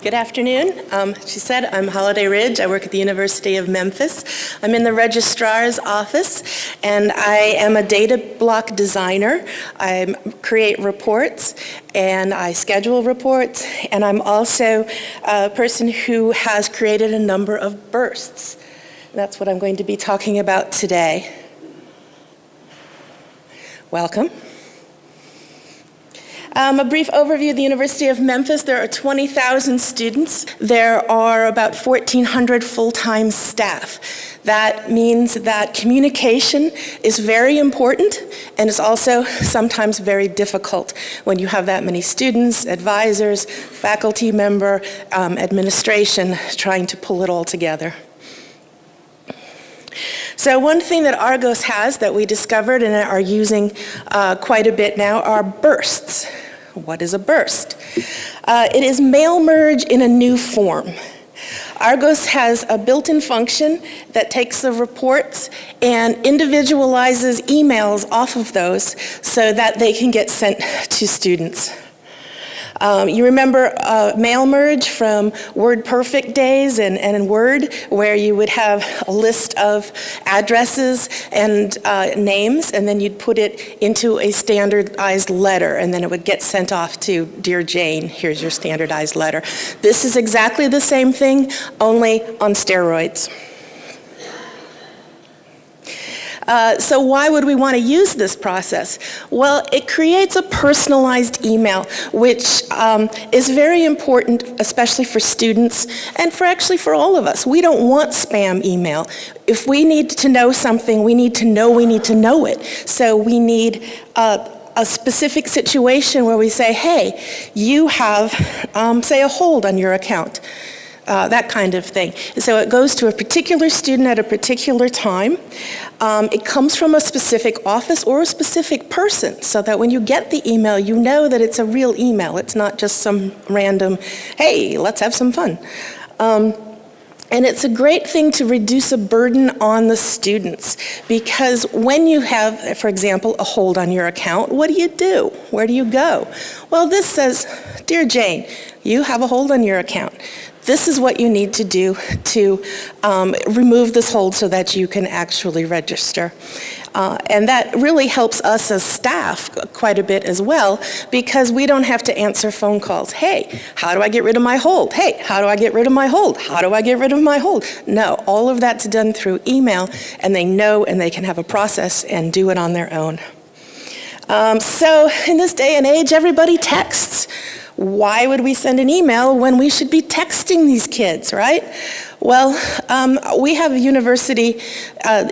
Good afternoon. She said, I'm Holiday Ridge. I work at the University of Memphis. I'm in the registrar's office, and I am a data block designer. I create reports, and I schedule reports, and I'm also a person who has created a number of bursts. That's what I'm going to be talking about today. Welcome. A brief overview of the University of Memphis. There are 20,000 students. There are about 1,400 full-time staff. That means that communication is very important, and it's also sometimes very difficult when you have that many students, advisors, faculty member, administration trying to pull it all together. So one thing that Argos has that we discovered and are using quite a bit now are bursts. What is a burst? It is mail merge in a new form. Argos has a built-in function that takes the reports and individualizes emails off of those so that they can get sent to students. You remember mail merge from WordPerfect days and Word, where you would have a list of addresses and names, and then you'd put it into a standardized letter, and then it would get sent off to Dear Jane, here's your standardized letter. This is exactly the same thing, only on steroids. So why would we want to use this process? Well, it creates a personalized email, which is very important, especially for students and for all of us. We don't want spam email. If we need to know something, we need to know it. So we need a specific situation where we say, hey, you have, say, a hold on your account. That kind of thing. So it goes to a particular student at a particular time. It comes from a specific office or a specific person, so that when you get the email, you know that it's a real email. It's not just some random, hey, let's have some fun. And it's a great thing to reduce a burden on the students, because when you have, for example, a hold on your account, what do? Where do you go? Well, this says, Dear Jane, you have a hold on your account. This is what you need to do to remove this hold so that you can actually register. And that really helps us as staff quite a bit as well, because we don't have to answer phone calls. Hey, how do I get rid of my hold? Hey, how do I get rid of my hold? How do I get rid of my hold? No, all of that's done through email, and they know and they can have a process and do it on their own. So in this day and age, everybody texts. Why would we send an email when we should be texting these kids, right? Well, we have a university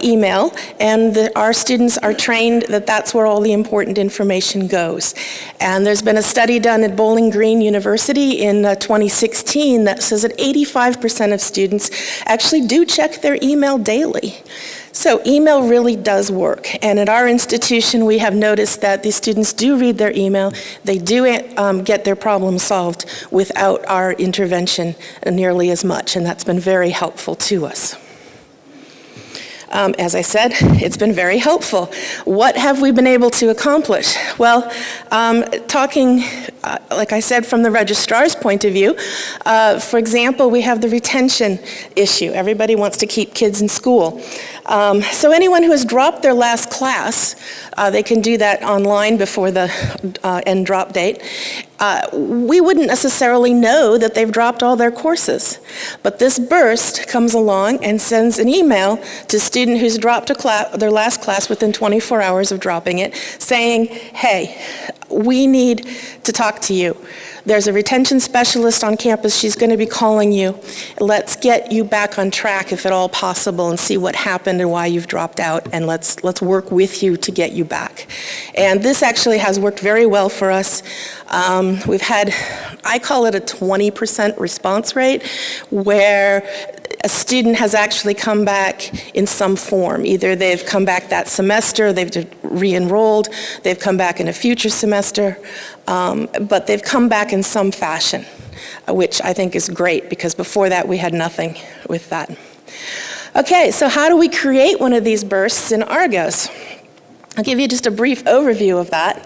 email, and our students are trained that that's where all the important information goes. And there's been a study done at Bowling Green University in 2016 that says that 85% of students actually do check their email daily. So email really does work, and at our institution we have noticed that the students do read their email. They do get their problems solved without our intervention nearly as much, and that's been very helpful to us. As I said, it's been very helpful. What have we been able to accomplish? Well, talking, like I said, from the registrar's point of view, for example, we have the retention issue. Everybody wants to keep kids in school. So anyone who has dropped their last class, they can do that online before the end drop date. We wouldn't necessarily know that they've dropped all their courses, but this burst comes along and sends an email to a student who's dropped their last class within 24 hours of dropping it, saying, hey, we need to talk to you. There's a retention specialist on campus. She's going to be calling you. Let's get you back on track if at all possible and see what happened and why you've dropped out, and let's work with you to get you back. And this actually has worked very well for us. We've had, I call it a 20% response rate, where a student has actually come back in some form. Either they've come back that semester, they've re-enrolled, they've come back in a future semester, but they've come back in some fashion, which I think is great, because before that we had nothing with that. Okay, so how do we create one of these bursts in Argos? I'll give you just a brief overview of that.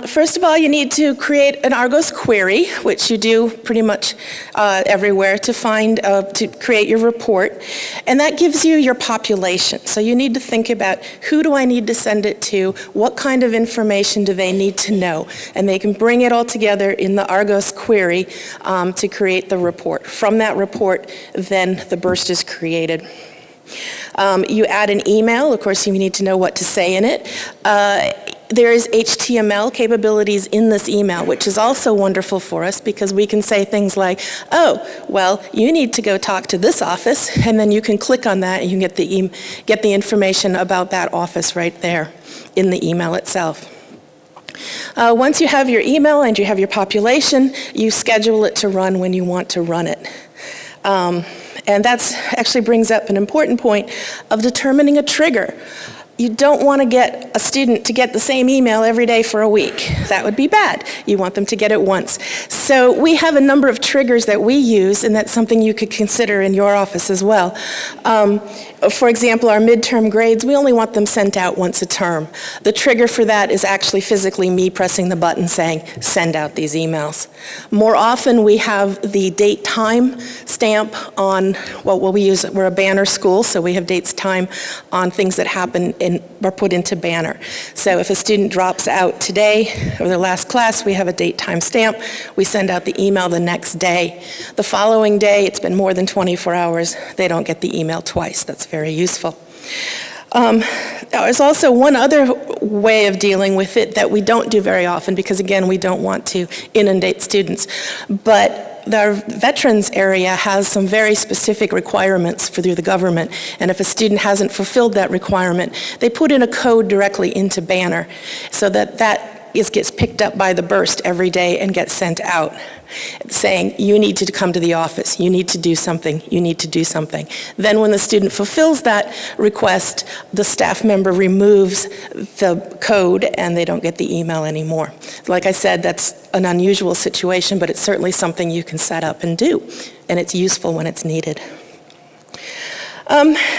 First of all, you need to create an Argos query, which you do pretty much everywhere to create your report. And that gives you your population. So you need to think about, who do I need to send it to? What kind of information do they need to know? And they can bring it all together in the Argos query to create the report. From that report, then the burst is created. You add an email. Of course, you need to know what to say in it. There is HTML capabilities in this email, which is also wonderful for us because we can say things like, oh, well, you need to go talk to this office, and then you can click on that and you can get the information about that office right there in the email itself. Once you have your email and you have your population, you schedule it to run when you want to run it. And that actually brings up an important point of determining a trigger. You don't want to get a student to get the same email every day for a week. That would be bad. You want them to get it once. So we have a number of triggers that we use, and that's something you could consider in your office as well. For example, our midterm grades, we only want them sent out once a term. The trigger for that is actually physically me pressing the button saying, send out these emails. More often we have the date time stamp on, well, we're a banner school, so we have dates time on things that happen are put into banner. So if a student drops out today or their last class, we have a date time stamp. We send out the email the next day. The following day, it's been more than 24 hours, they don't get the email twice. That's very useful. There's also one other way of dealing with it that we don't do very often because, again, we don't want to inundate students. But the veterans area has some very specific requirements through the government, and if a student hasn't fulfilled that requirement, they put in a code directly into Banner so that gets picked up by the burst every day and gets sent out, saying, you need to come to the office, you need to do something, you need to do something. Then when the student fulfills that request, the staff member removes the code and they don't get the email anymore. Like I said, that's an unusual situation, but it's certainly something you can set up and do, and it's useful when it's needed.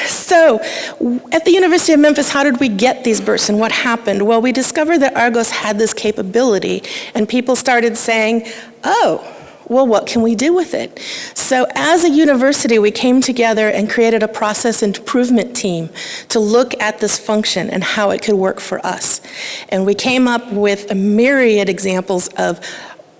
So at the University of Memphis, how did we get these bursts and what happened? Well, we discovered that Argos had this capability, and people started saying, oh, well, what can we do with it? So as a university, we came together and created a process improvement team to look at this function and how it could work for us. And we came up with a myriad examples of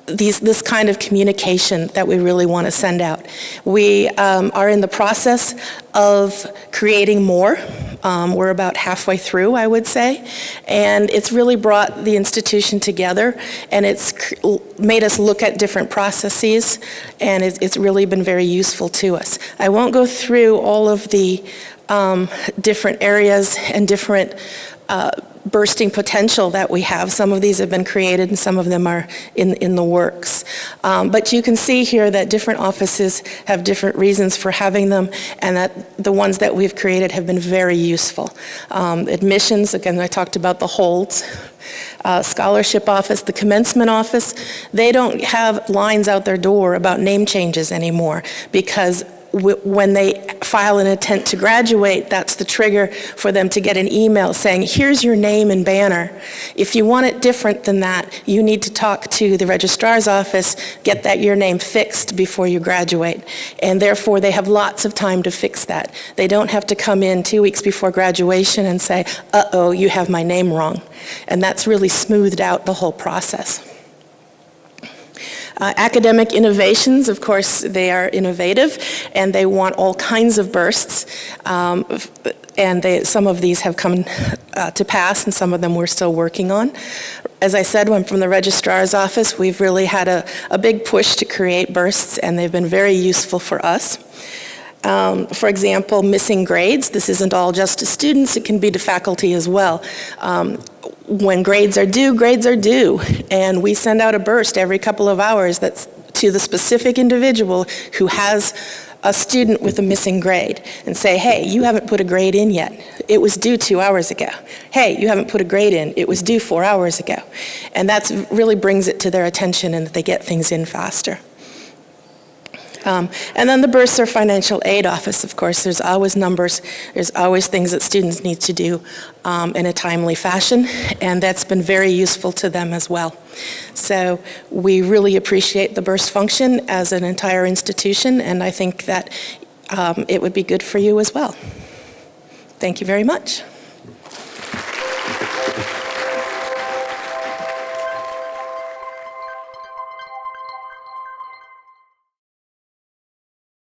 this kind of communication that we really want to send out. We are in the process of creating more. We're about halfway through, I would say, and it's really brought the institution together, and it's made us look at different processes, and it's really been very useful to us. I won't go through all of the different areas and different bursting potential that we have. Some of these have been created and some of them are in the works. But you can see here that different offices have different reasons for having them, and that the ones that we've created have been very useful. Admissions, again, I talked about the holds. Scholarship office, the commencement office, they don't have lines out their door about name changes anymore, because when they file an intent to graduate, that's the trigger for them to get an email saying, here's your name and banner. If you want it different than that, you need to talk to the registrar's office, get your name fixed before you graduate. And therefore, they have lots of time to fix that. They don't have to come in 2 weeks before graduation and say, uh-oh, you have my name wrong. And that's really smoothed out the whole process. Academic innovations, of course, they are innovative, and they want all kinds of bursts. And some of these have come to pass, and some of them we're still working on. As I said, when from the registrar's office, we've really had a big push to create bursts, and they've been very useful for us. For example, missing grades. This isn't all just to students, it can be to faculty as well. When grades are due, and we send out a burst every couple of hours that's to the specific individual who has a student with a missing grade, and say, hey, you haven't put a grade in yet. It was due 2 hours ago. Hey, you haven't put a grade in. It was due 4 hours ago. And that really brings it to their attention and that they get things in faster. And then the Bursar Financial Aid Office, of course, there's always numbers, there's always things that students need to do in a timely fashion, and that's been very useful to them as well. So we really appreciate the burst function as an entire institution, and I think that it would be good for you as well. Thank you very much.